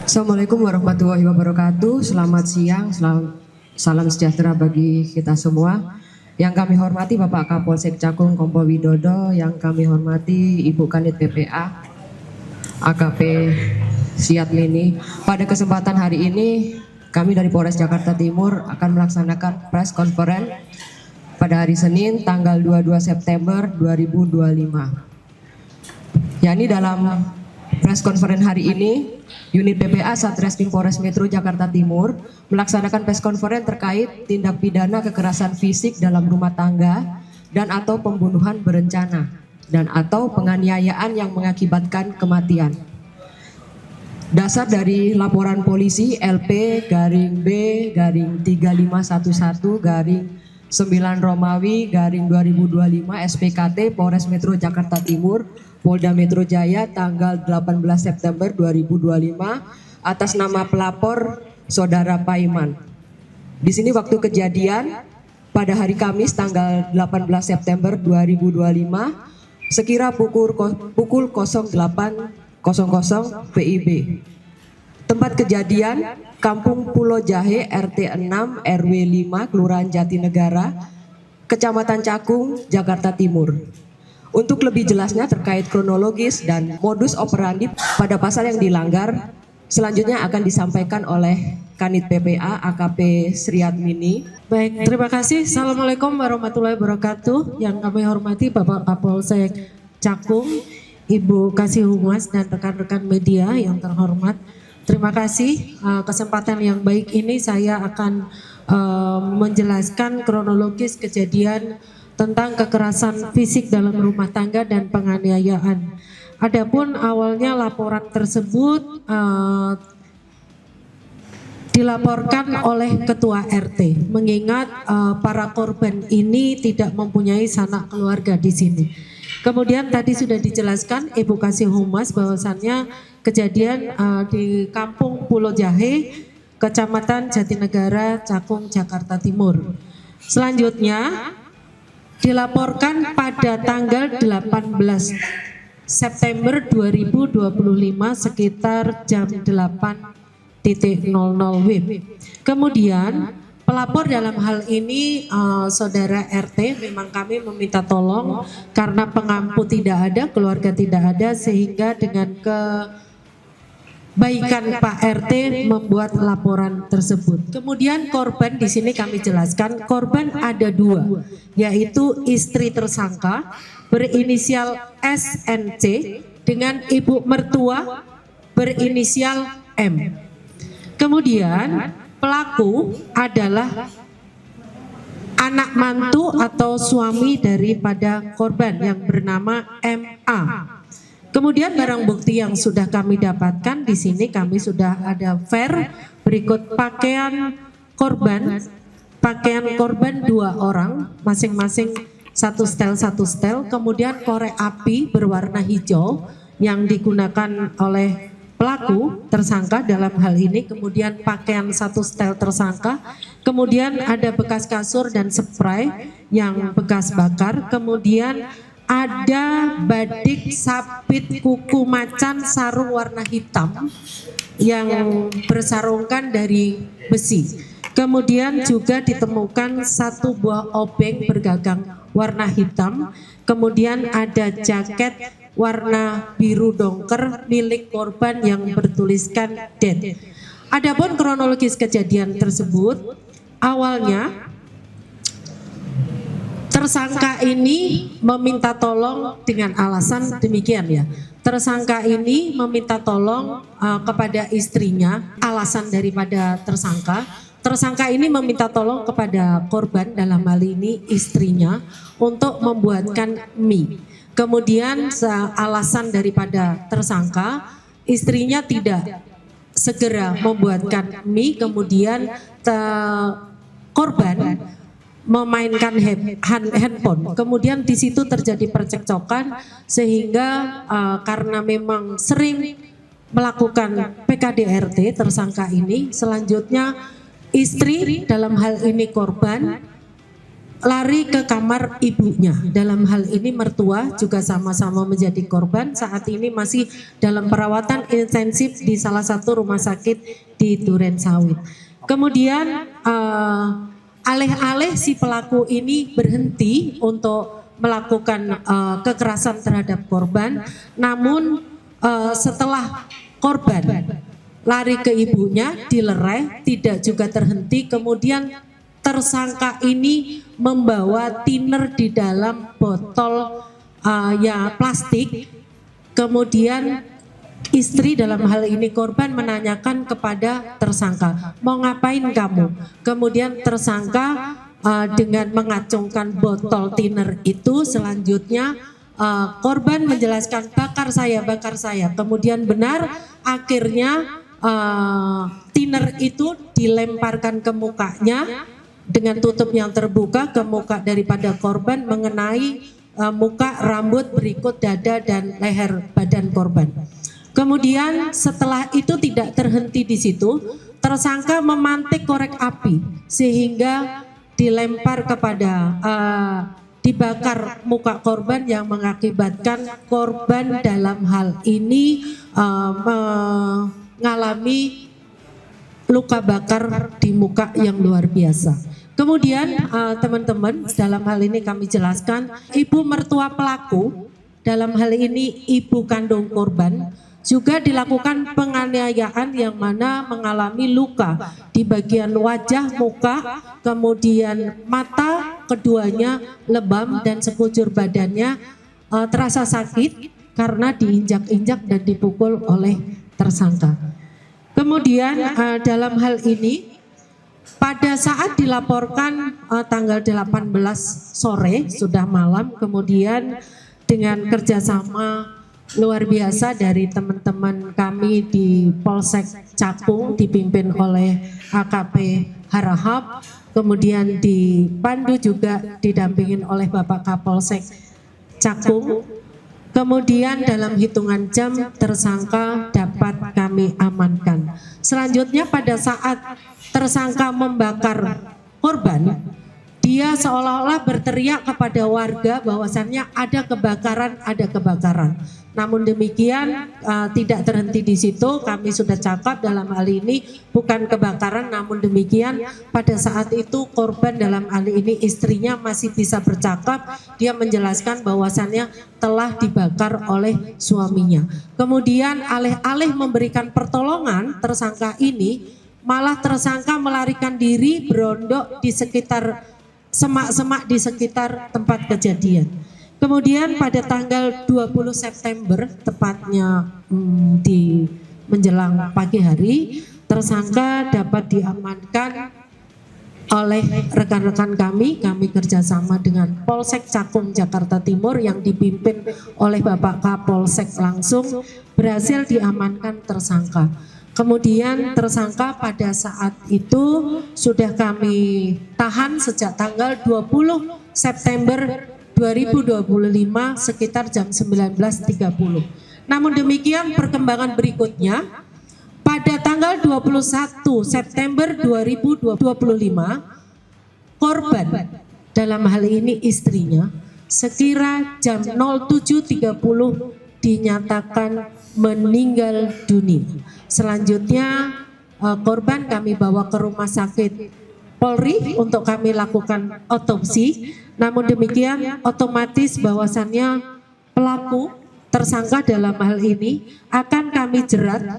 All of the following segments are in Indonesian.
Assalamualaikum warahmatullahi wabarakatuh. Selamat siang, salam sejahtera bagi kita semua. Yang kami hormati Bapak Kapolsek Cakung Kompol Widodo, yang kami hormati Ibu Kanit PPA, AKP Siat Mini. Pada kesempatan hari ini, kami dari Polres Jakarta Timur akan melaksanakan press conference pada hari Senin tanggal 22 September 2025. yakni dalam press conference hari ini, Unit PPA Satreskrim Polres Metro Jakarta Timur melaksanakan press conference terkait tindak pidana kekerasan fisik dalam rumah tangga dan atau pembunuhan berencana dan atau penganiayaan yang mengakibatkan kematian. Dasar dari laporan polisi LP-B-3511-9 Romawi-2025 SPKT Polres Metro Jakarta Timur Polda Metro Jaya tanggal 18 September 2025 atas nama pelapor Saudara Paiman. Di sini waktu kejadian pada hari Kamis tanggal 18 September 2025 sekira pukul 08.00 PIB. Tempat kejadian Kampung Pulau Jahe RT 6 RW 5 Kelurahan Jatinegara, Kecamatan Cakung, Jakarta Timur. Untuk lebih jelasnya terkait kronologis dan modus operandi pada pasal yang dilanggar, selanjutnya akan disampaikan oleh Kanit PPA AKP Sriat Mini. Baik, terima kasih. Assalamualaikum warahmatullahi wabarakatuh. Yang kami hormati Bapak Kapolsek Cakung, Ibu Kasih Humas dan rekan-rekan media yang terhormat. Terima kasih kesempatan yang baik ini saya akan menjelaskan kronologis kejadian tentang kekerasan fisik dalam rumah tangga dan penganiayaan. Adapun awalnya laporan tersebut dilaporkan oleh Ketua RT, mengingat para korban ini tidak mempunyai sanak keluarga di sini. Kemudian tadi sudah dijelaskan Ibu Kasih Humas bahwasannya kejadian di Kampung Pulau Jahe, Kecamatan Jatinegara, Cakung, Jakarta Timur. Selanjutnya dilaporkan pada tanggal 18 September 2025 sekitar jam 8.00 WIB. Kemudian pelapor dalam hal ini Saudara RT, memang kami meminta tolong karena pengampu tidak ada, keluarga tidak ada, sehingga dengan kebaikan Pak RT membuat laporan tersebut. Kemudian korban di sini kami jelaskan, korban ada dua, yaitu istri tersangka berinisial SNC dengan ibu mertua berinisial M. Kemudian pelaku adalah anak mantu atau suami daripada korban yang bernama MA. Kemudian barang bukti yang sudah kami dapatkan di sini kami sudah ada berikut pakaian korban dua orang masing-masing satu setel, kemudian korek api berwarna hijau yang digunakan oleh pelaku tersangka dalam hal ini, kemudian pakaian satu setel tersangka, kemudian ada bekas kasur dan spray yang bekas bakar, kemudian ada badik sabit kuku macan sarung warna hitam yang bersarungkan dari besi. Kemudian juga ditemukan satu buah obeng bergagang warna hitam, kemudian ada jaket warna biru dongker milik korban yang bertuliskan dead. Adapun kronologis kejadian tersebut, awalnya tersangka ini meminta tolong dengan alasan demikian ya. Tersangka ini meminta tolong kepada istrinya, alasan daripada tersangka ini meminta tolong kepada korban dalam hal ini istrinya untuk membuatkan mie. Kemudian alasan daripada tersangka, istrinya tidak segera membuatkan mie, kemudian korban memainkan handphone. Kemudian di situ terjadi percekcokan sehingga karena memang sering melakukan PKDRT tersangka ini, selanjutnya istri dalam hal ini korban lari ke kamar ibunya. Dalam hal ini mertua juga sama-sama menjadi korban, saat ini masih dalam perawatan intensif di salah satu rumah sakit di Duren Sawit. Kemudian alih-alih si pelaku ini berhenti untuk melakukan kekerasan terhadap korban, namun setelah korban lari ke ibunya dilerai, tidak juga terhenti, kemudian tersangka ini membawa thinner di dalam botol plastik. Kemudian istri dalam hal ini korban menanyakan kepada tersangka, mau ngapain kamu? Kemudian tersangka dengan mengacungkan botol thinner itu, selanjutnya korban menjelaskan bakar saya. Kemudian benar, akhirnya thinner itu dilemparkan ke mukanya dengan tutup yang terbuka ke muka daripada korban, mengenai muka, rambut, berikut dada dan leher badan korban. Kemudian setelah itu tidak terhenti di situ, tersangka memantik korek api sehingga dilempar kepada dibakar muka korban yang mengakibatkan korban dalam hal ini mengalami luka bakar di muka yang luar biasa. Kemudian teman-teman, dalam hal ini kami jelaskan, ibu mertua pelaku, dalam hal ini ibu kandung korban, juga dilakukan penganiayaan yang mana mengalami luka di bagian wajah, muka, kemudian mata keduanya lebam dan sekujur badannya terasa sakit karena diinjak-injak dan dipukul oleh tersangka. Kemudian dalam hal ini pada saat dilaporkan tanggal 18 sore, sudah malam, kemudian dengan kerjasama luar biasa dari teman-teman kami di Polsek Cakung dipimpin oleh AKP Harahap, kemudian dipandu juga didampingin oleh Bapak Kapolsek Cakung. Kemudian dalam hitungan jam tersangka dapat kami amankan. Selanjutnya pada saat tersangka membakar korban, dia seolah-olah berteriak kepada warga bahwasannya ada kebakaran. Namun demikian tidak terhenti di situ, kami sudah cakap dalam hal ini bukan kebakaran, namun demikian pada saat itu korban dalam hal ini istrinya masih bisa bercakap, dia menjelaskan bahwasannya telah dibakar oleh suaminya. Kemudian alih-alih memberikan pertolongan tersangka ini, malah tersangka melarikan diri berondok di sekitar semak-semak di sekitar tempat kejadian. Kemudian pada tanggal 20 September, tepatnya di menjelang pagi hari, tersangka dapat diamankan oleh rekan-rekan kami kerjasama dengan Polsek Cakung Jakarta Timur yang dipimpin oleh Bapak Kapolsek langsung, berhasil diamankan tersangka. Kemudian tersangka pada saat itu sudah kami tahan sejak tanggal 20 September 2025 sekitar jam 19.30. Namun demikian perkembangan berikutnya, pada tanggal 21 September 2025, korban dalam hal ini istrinya sekira jam 07.30 dinyatakan meninggal dunia. Selanjutnya korban kami bawa ke rumah sakit Polri untuk kami lakukan otopsi. Namun demikian otomatis bahwasannya pelaku tersangka dalam hal ini akan kami jerat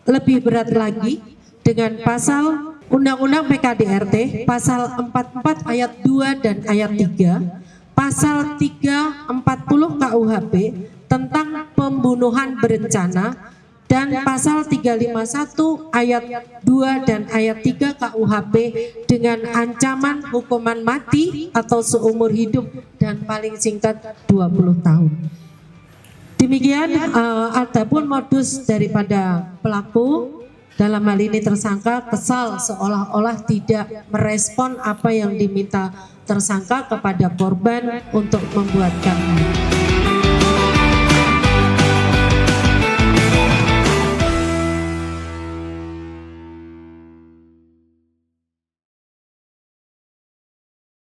lebih berat lagi dengan pasal Undang-Undang PKDRT pasal 44 ayat 2 dan ayat 3, pasal 340 KUHP tentang pembunuhan berencana, dan pasal 351 ayat 2 dan ayat 3 KUHP dengan ancaman hukuman mati atau seumur hidup dan paling singkat 20 tahun. Demikian adapun modus daripada pelaku, dalam hal ini tersangka kesal seolah-olah tidak merespon apa yang diminta tersangka kepada korban untuk membuatkan